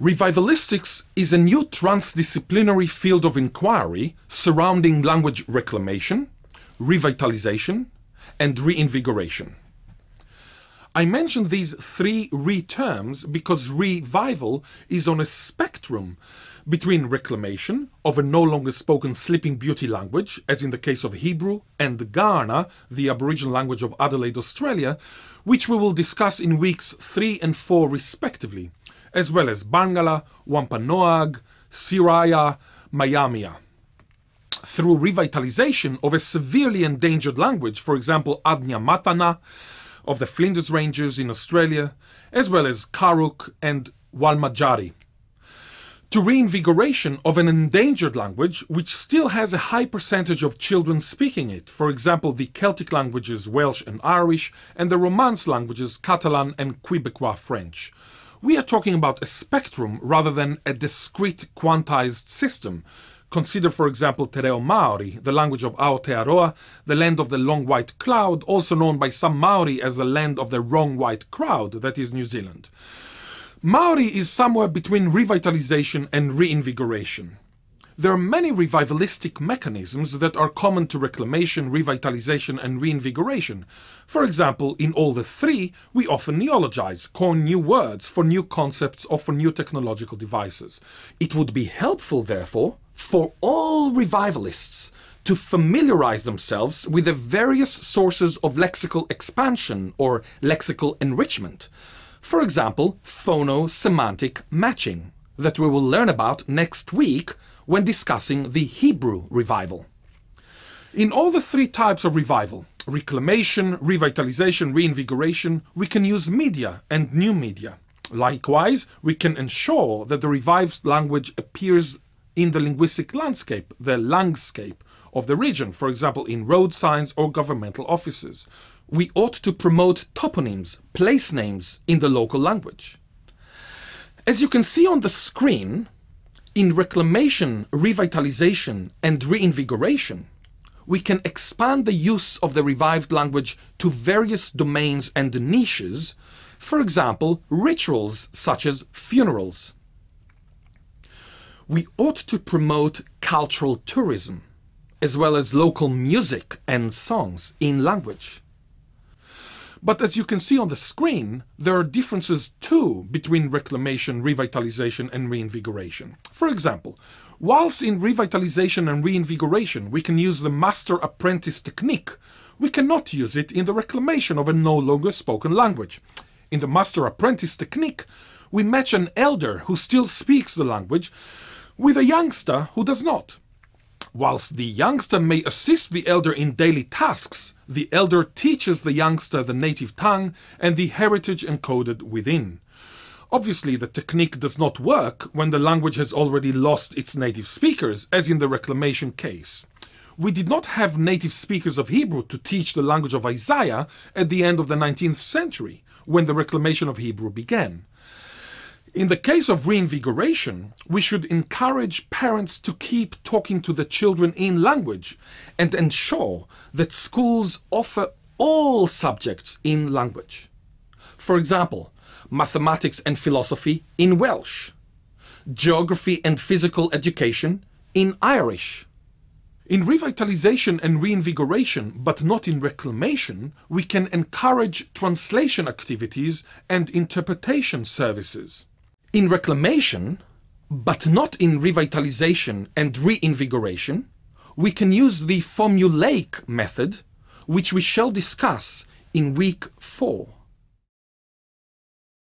Revivalistics is a new transdisciplinary field of inquiry surrounding language reclamation, revitalization, and reinvigoration. I mention these three re-terms because revival is on a spectrum between reclamation of a no longer spoken Sleeping Beauty language, as in the case of Hebrew, and Kaurna, the Aboriginal language of Adelaide, Australia, which we will discuss in weeks 3 and 4 respectively, as well as Barngarla, Wampanoag, Siraya, Mayamia. Through revitalization of a severely endangered language, for example Adnyamathanha of the Flinders Ranges in Australia, as well as Karuk and Walmajari. To reinvigoration of an endangered language which still has a high percentage of children speaking it, for example the Celtic languages Welsh and Irish, and the Romance languages Catalan and Quebecois French. We are talking about a spectrum rather than a discrete quantized system. Consider, for example, Te Reo Maori, the language of Aotearoa, the land of the long white cloud, also known by some Maori as the land of the wrong white crowd, that is New Zealand. Maori is somewhere between revitalization and reinvigoration. There are many revivalistic mechanisms that are common to reclamation, revitalization, and reinvigoration. For example, in all the three, we often neologize, coin new words for new concepts or for new technological devices. It would be helpful, therefore, for all revivalists to familiarize themselves with the various sources of lexical expansion or lexical enrichment. For example, phono-semantic matching, that we will learn about next week when discussing the Hebrew revival. In all the three types of revival, reclamation, revitalization, reinvigoration, we can use media and new media. Likewise, we can ensure that the revived language appears in the linguistic landscape, the langscape of the region, for example in road signs or governmental offices. We ought to promote toponyms, place names in the local language. As you can see on the screen, in reclamation, revitalization, and reinvigoration, we can expand the use of the revived language to various domains and niches, for example, rituals such as funerals. We ought to promote cultural tourism, as well as local music and songs in language. But as you can see on the screen, there are differences too between reclamation, revitalization, and reinvigoration. For example, whilst in revitalization and reinvigoration we can use the master-apprentice technique, we cannot use it in the reclamation of a no longer spoken language. In the master-apprentice technique, we match an elder who still speaks the language with a youngster who does not. Whilst the youngster may assist the elder in daily tasks, the elder teaches the youngster the native tongue and the heritage encoded within. Obviously, the technique does not work when the language has already lost its native speakers, as in the reclamation case. We did not have native speakers of Hebrew to teach the language of Isaiah at the end of the 19th century, when the reclamation of Hebrew began. In the case of reinvigoration, we should encourage parents to keep talking to the children in language and ensure that schools offer all subjects in language. For example, mathematics and philosophy in Welsh, geography and physical education in Irish. In revitalization and reinvigoration, but not in reclamation, we can encourage translation activities and interpretation services. In reclamation, but not in revitalization and reinvigoration, we can use the formulaic method, which we shall discuss in week 4.